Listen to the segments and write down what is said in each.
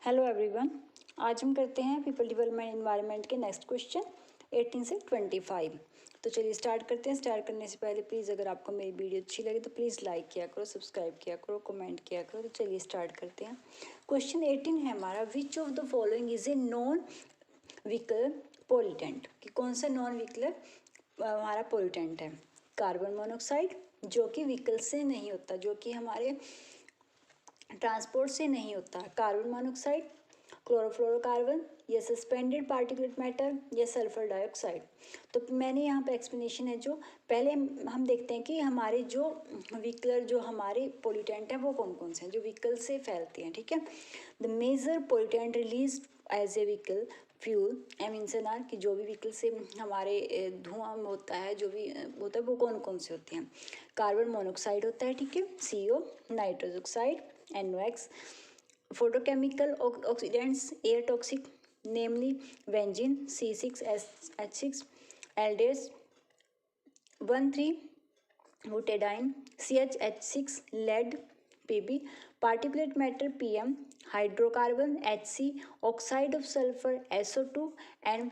Hello everyone. आज हम करते हैं पीपल डेवलपमेंट एनवायरनमेंट के नेक्स्ट क्वेश्चन 18 से 25। तो चलिए स्टार्ट करते हैं। स्टार्ट करने से पहले प्लीज़ अगर आपको मेरी वीडियो अच्छी लगे तो प्लीज़ लाइक किया करो, सब्सक्राइब किया करो, कमेंट किया करो। तो चलिए स्टार्ट करते हैं। क्वेश्चन 18 है हमारा, which of the following is a non vehicle pollutant, कि कौन सा नॉन व्हीकल हमारा पोल्यूटेंट है। कार्बन मोनोऑक्साइड जो कि व्हीकल से नहीं होता, जो कि हमारे ट्रांसपोर्ट से नहीं होता। कार्बन मोनोऑक्साइड, क्लोरोफ्लोरोकार्बन, या सस्पेंडेड पार्टिकुलेट मैटर, या सल्फर डाइऑक्साइड। तो मैंने यहाँ पे एक्सप्लेनेशन है। जो पहले हम देखते हैं कि हमारे जो व्हीकलर जो हमारे पोल्यूटेंट हैं वो कौन कौन से हैं जो व्हीकल से फैलते हैं। ठीक है, the major pollutant release as a vehicle fuel emission, कि जो भी व्हीकल से हमारे धुआं होता है, जो भी होता है वो कौन कौन से होते हैं। कार्बन मोनोऑक्साइड होता है, ठीक है, CO, nitrogen oxide NOx, photochemical oxidants air toxic, namely benzene C6H6, aldehys 1,3-butadiene CHH6, lead Pb, particulate matter PM, hydrocarbon HC, oxide of sulfur SO2 and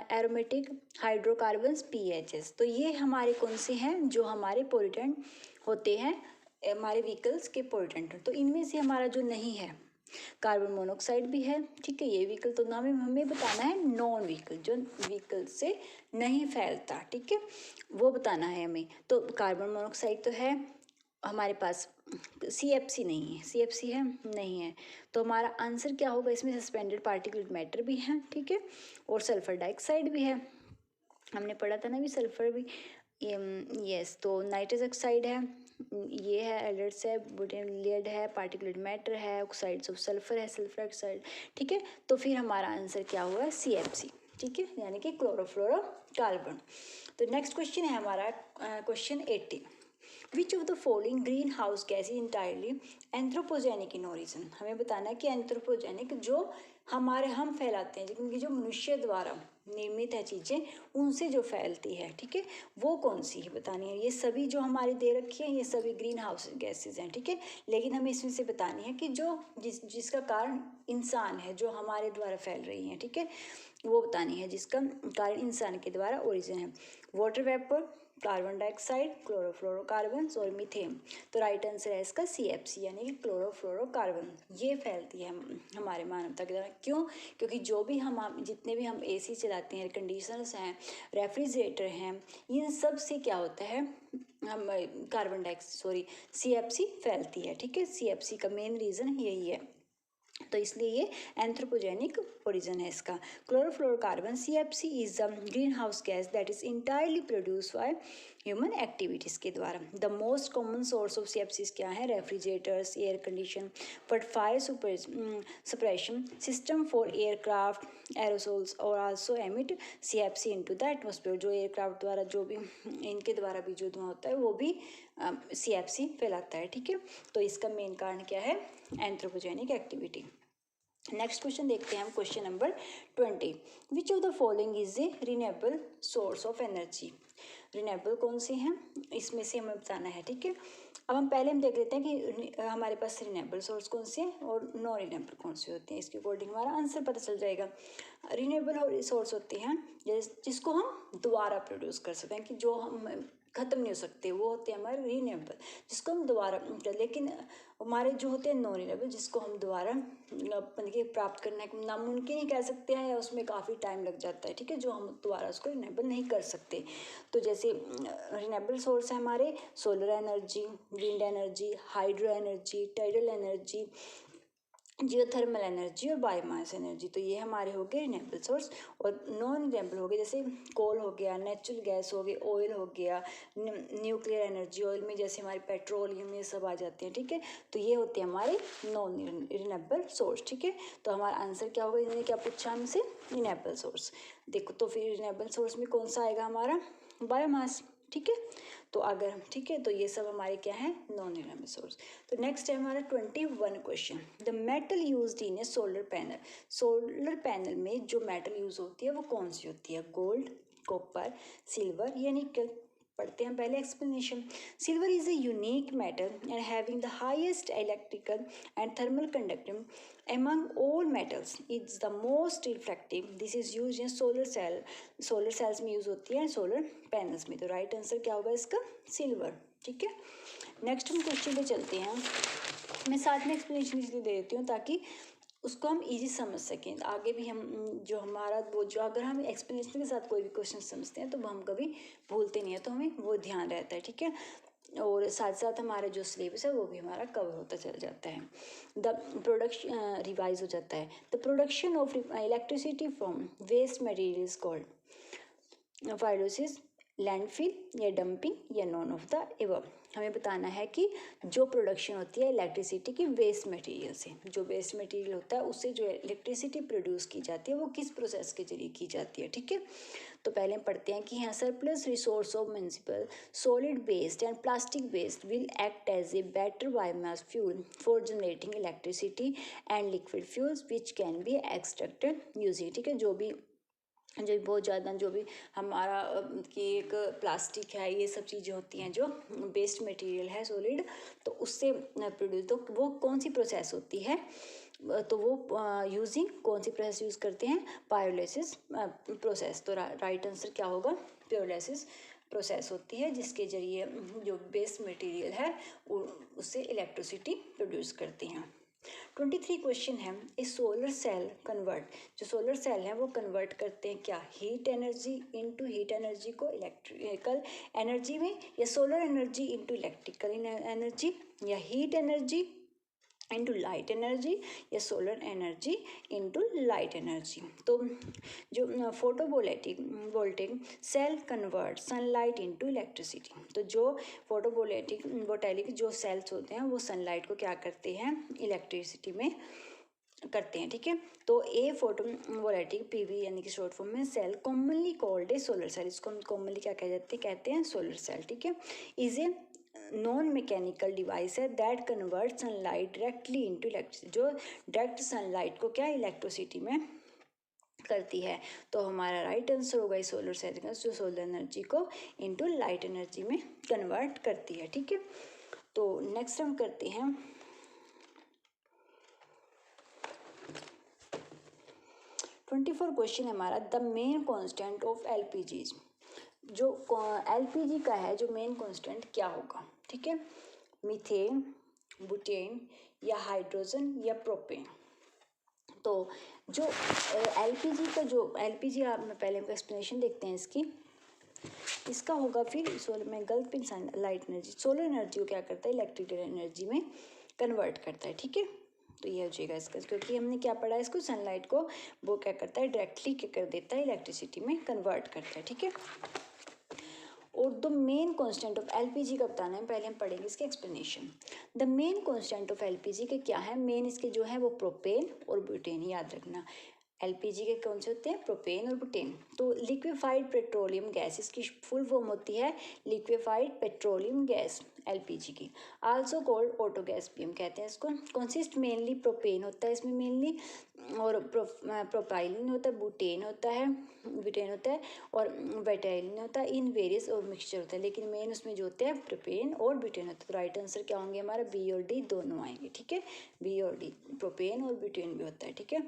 aromatic hydrocarbons PHS। तो ये हमारे कौन से हैं जो हमारे पोल्यूटेंट होते हैं, हमारे व्हीकल्स के पोल्यूटेंट। तो इनमें से हमारा जो नहीं है, कार्बन मोनोऑक्साइड भी है, ठीक है, ये व्हीकल तो हमें बताना है नॉन व्हीकल, जो व्हीकल से नहीं फैलता, ठीक है, वो बताना है हमें। तो कार्बन मोनोऑक्साइड तो है हमारे पास, CFC नहीं है, CFC है नहीं है, तो हमारा आंसर क्या होगा इसमें, सस्पेंडेड पार्टिकुलेट मैटर भी है, ठीक है, और सल्फर डाइऑक्साइड भी है, हमने पढ़ा था ना भी सल्फर भी। यस, तो नाइट्रस ऑक्साइड है, ये है, एल्डर्स है, लेड है, पार्टिकुलेट मैटर है, ऑक्साइड्स ऑफ सल्फर है, सल्फर ऑक्साइड, ठीक है। तो फिर हमारा आंसर क्या हुआ, CFC, ठीक है, यानी कि क्लोरोफ्लोरोकार्बन। तो नेक्स्ट क्वेश्चन है हमारा question 18, which of the following green house gas is entirely anthropogenic in origin. हमें बताना है कि एंथ्रोपोजेनिक जो हमारे हम फैलाते हैं, क्योंकि जो मनुष्य द्वारा निर्मित है चीज़ें, उनसे जो फैलती है, ठीक है, वो कौन सी है बतानी है। ये सभी जो हमारी दे रखी है ये सभी ग्रीन हाउस गैसेज हैं, ठीक है, लेकिन हमें इसमें से बतानी है कि जो जिसका कारण इंसान है, जो हमारे द्वारा फैल रही हैं, ठीक है, वो बतानी है जिसका कारण इंसान के द्वारा ओरिजिन है। Water vapour, carbon dioxide, chlorofluorocarbon और मीथेन। तो राइट आंसर है इसका CFC, यानी कि क्लोरोफ्लोरोकार्बन। ये फैलती है हमारे मानवता के द्वारा। क्यों? क्योंकि जो भी हम जितने भी हम AC चलाते हैं, एयर कंडीशनर्स हैं, रेफ्रिजरेटर हैं, इन सब से क्या होता है, हम कार्बन डाइऑक्साइड CFC फैलती है, ठीक है। CFC का मेन रीज़न यही है, तो इसलिए ये एंथ्रोपोजेनिक ओरिजिन है इसका। Chlorofluorocarbon CFC is the green house gas that is entirely produce by human activities के द्वारा। The most common source of CFC क्या है, refrigerators, air condition, but fire suppression system for aircraft, aerosols और also emit CFC into the atmosphere. जो aircraft द्वारा जो भी इनके द्वारा भी जो धुआं होता है वो भी CFC फैलाता है, ठीक है। तो इसका मेन कारण क्या है, एंथ्रोपोजेनिक एक्टिविटी। नेक्स्ट क्वेश्चन देखते हैं हम, question number 20, which of the following is a renewable source of energy. Renewable कौन से हैं, इसमें से हमें बताना है, ठीक है। अब हम पहले देख लेते हैं कि हमारे पास रिन्यूएबल सोर्स कौन से हैं और नॉन रिन्यूएबल कौन से होते हैं। इसके अकॉर्डिंग हमारा आंसर पता चल जाएगा। रिन्यूएबल सोर्स होते हैं जिसको हम दोबारा प्रोड्यूस कर सकते हैं, कि जो हम ख़त्म नहीं हो सकते, वो होते हैं हमारे रिन्यूएबल, जिसको हम दोबारा, लेकिन हमारे जो होते हैं नॉन रिन्यूएबल, जिसको हम दोबारा प्राप्त करना नामुमकिन ही कह सकते हैं, या उसमें काफ़ी टाइम लग जाता है, ठीक है, जो हम दोबारा उसको रिन्यूएबल नहीं कर सकते। तो जैसे रिन्यूएबल सोर्स है हमारे solar energy, wind energy, hydro energy, tidal energy, geothermal energy और बायोमास एनर्जी। तो ये हमारे हो गए रिन्यूएबल सोर्स। और नॉन रिन्यूएबल हो गए जैसे कोल हो गया, नेचुरल गैस हो गई, ऑयल हो गया, न्यूक्लियर एनर्जी, ऑयल में जैसे हमारे पेट्रोलियम ये सब आ जाते हैं, ठीक है। तो ये होते हैं हमारे नॉन रिन्यूएबल सोर्स, ठीक है। तो हमारा आंसर क्या होगा, इन्होंने क्या पूछा हमसे, रिन्यूएबल सोर्स। देखो तो फिर रिन्यूएबल सोर्स में कौन सा आएगा हमारा, बायोमास, ठीक है। तो अगर ठीक है, तो ये सब हमारे क्या है, नॉन रिन्यूएबल सोर्स। तो नेक्स्ट है हमारा 21 question, the metal used in A solar panel. Solar panel में जो मेटल यूज होती है वो कौन सी होती है, गोल्ड, कॉपर, सिल्वर या निकल। पढ़ते हैं पहले explanation. Silver is a unique metal and having the highest electrical and thermal conductive among all metals. It's the most reflective. This is used in solar cell. Solar cells में use होती है, solar panels में। तो right answer क्या होगा इसका? Silver. ठीक है, नेक्स्ट हम क्वेश्चन पे चलते हैं। मैं साथ में एक्सप्लेनेशन इसलिए दे देती हूँ ताकि उसको हम इजी समझ सकें। आगे भी हम जो हमारा वो जो अगर हम एक्सप्लेनेशन के साथ कोई भी क्वेश्चन समझते हैं तो वो हम कभी भूलते नहीं है, तो हमें वो ध्यान रहता है। ठीक है, और साथ साथ हमारा जो सिलेबस है वो भी हमारा कवर होता चल जाता है। द प्रोडक्शन रिवाइज हो जाता है। The production of electricity from waste material is called pyrolysis, landfill या डंपिंग या नॉन ऑफ द एबव। हमें बताना है कि जो प्रोडक्शन होती है इलेक्ट्रिसिटी की वेस्ट मटेरियल से, जो वेस्ट मटेरियल होता है उससे जो इलेक्ट्रिसिटी प्रोड्यूस की जाती है वो किस प्रोसेस के जरिए की जाती है। ठीक है, तो पहले हम पढ़ते हैं कि यहाँ surplus resource of municipal solid waste and plastic waste will act as a better biomass fuel for generating electricity and liquid fuels which can be extracted using. ठीक है, जो बहुत ज़्यादा जो भी हमारा कि एक प्लास्टिक है, ये सब चीज़ें होती हैं जो वेस्ट मटेरियल है सॉलिड, तो उससे प्रोड्यूस, तो वो कौन सी प्रोसेस होती है, तो वो यूजिंग कौन सी प्रोसेस यूज़ करते हैं? पायोलिसिस प्रोसेस। तो राइट आंसर क्या होगा? पायोलिसिस प्रोसेस होती है जिसके जरिए जो वेस्ट मटेरियल है उससे इलेक्ट्रिसिटी प्रोड्यूस करते हैं। 23 क्वेश्चन है, ए सोलर सेल कन्वर्ट, जो सोलर सेल है वो कन्वर्ट करते हैं क्या? Heat energy into heat energy को इलेक्ट्रिकल एनर्जी में, या solar energy into electrical energy, या heat energy into light energy, या solar energy into light energy. तो जो photovoltaic cell convert sunlight into electricity. तो जो फोटोवोल्टिक जो सेल्स होते हैं वो सनलाइट को क्या करते हैं? इलेक्ट्रिसिटी में करते हैं। ठीक है, तो ए फोटोवोल्टिक पीवी यानी कि शॉर्ट फॉर्म में cell commonly called a solar cell, इसको हम कॉमनली क्या कहते हैं? Solar cell. ठीक है, is a non mechanical device है that convert sunlight directly into electricity, जो डायरेक्ट सनलाइट को क्या इलेक्ट्रिसिटी में करती है। तो हमारा राइट आंसर होगा इस सोलर सेल का, जो सोलर एनर्जी को इनटू लाइट एनर्जी में कन्वर्ट करती है। ठीक है, तो नेक्स्ट हम करते हैं 24 क्वेश्चन हमारा, द मेन कांस्टेंट ऑफ एलपीजीज। जो एलपीजी का है जो मेन कांस्टेंट क्या होगा? ठीक है, मीथेन, बुटेन या हाइड्रोजन या प्रोपेन। तो जो एलपीजी का जो एलपीजी आप में पहले एक्सप्लेनेशन देखते हैं इसका होगा फिर सोलर में गलत pin light energy, solar energy को क्या करता है? इलेक्ट्रिकल एनर्जी में कन्वर्ट करता है। ठीक है, तो ये हो जाएगा इसका, क्योंकि हमने क्या पढ़ा है इसको, सनलाइट को वो क्या करता है? डायरेक्टली क्या कर देता है? इलेक्ट्रिसिटी में कन्वर्ट करता है। ठीक है, और the main constant of LPG का बताना है, पहले हम पढ़ेंगे इसके explanation. The main constant of LPG के क्या है? मेन इसके जो है वो प्रोपेन और ब्यूटेन, याद रखना। एलपीजी के कौन से होते हैं? प्रोपेन और बुटेन। तो लिक्विफाइड पेट्रोलियम गैस, इसकी फुल फॉर्म होती है लिक्विफाइड पेट्रोलियम गैस एलपीजी की, आल्सो कॉल्ड ऑटो गैस भी हम कहते हैं इसको। कंसिस्ट मेनली प्रोपेन होता है इसमें मेनली, और प्रोपाइलिन होता है, बुटेन होता है और बेटाइलिन होता है, इन वेरियस और मिक्सचर होता है, लेकिन मेन उसमें जो होते हैं प्रोपेन और ब्यूटेन होता है। तो राइट आंसर क्या होंगे हमारा? बी और डी दोनों आएंगे। ठीक है, बी और डी, प्रोपेन और ब्यूटेन भी होता है। ठीक है,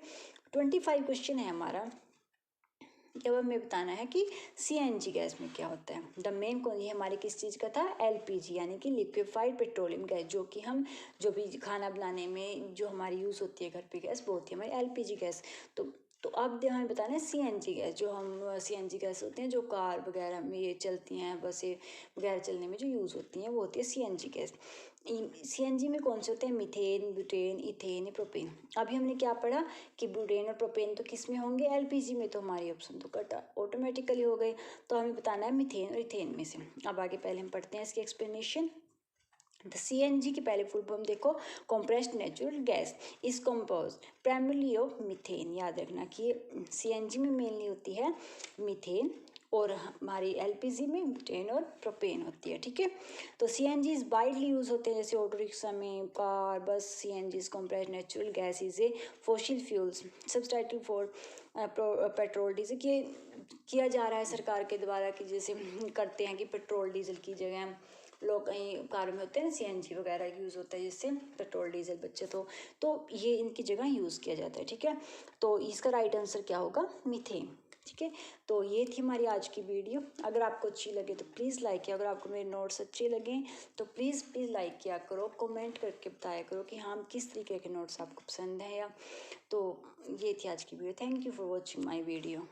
25 क्वेश्चन है हमारा। अब हमें बताना है कि सीएनजी गैस में क्या होता है। द मेन कौन, ये हमारे किस चीज़ का था? एलपीजी यानी कि लिक्विफाइड पेट्रोलियम गैस, जो कि हम जो भी खाना बनाने में जो हमारी यूज़ होती है घर पे गैस, वो होती है हमारी एलपीजी गैस। तो अब हमें बताना है सीएनजी गैस, जो हम सीएनजी गैस होते हैं जो कार वगैरह में ये चलती हैं, बसें वगैरह चलने में जो यूज़ होती हैं वो होती है सीएनजी गैस। सीएनजी में कौन से होते हैं? Methane, butane, ethane, propane. अभी हमने क्या पढ़ा कि ब्यूटेन और प्रोपेन तो किस में होंगे? एलपीजी में। तो हमारी ऑप्शन तो कट ऑटोमेटिकली हो गई। तो हमें बताना है मीथेन और इथेन में से। अब आगे पहले हम पढ़ते हैं इसकी एक्सप्लेनेशन। द सीएनजी की पहले फुल फॉर्म देखो, compressed natural gas is compose primarily of methane. याद रखना कि सीएनजी में मेनली होती है मीथेन और हमारी एलपीजी में ब्यूटेन और प्रोपेन होती है, ठीक है। तो सीएनजी वाइडली यूज़ होते हैं, जैसे ऑटो रिक्शा में, car, bus. CNG compressed natural gas is a fossil fuels subtitle for petrol diesel. किया जा रहा है सरकार के द्वारा कि जैसे करते हैं कि पेट्रोल डीजल की जगह लोग कहीं कार में होते हैं ना सीएनजी वगैरह यूज़ होता है, जिससे पेट्रोल डीजल बचत हो, तो ये इनकी जगह यूज़ किया जाता है, ठीक है। तो इसका राइट आंसर क्या होगा? मीथेन, ठीक है। तो ये थी हमारी आज की वीडियो। अगर आपको अच्छी लगे तो प्लीज़ लाइक किया, अगर आपको मेरे नोट्स अच्छे लगे तो प्लीज़ लाइक किया करो, कमेंट करके बताया करो कि हाँ किस तरीके के नोट्स आपको पसंद हैं या। तो ये थी आज की video. Thank you for watching my video.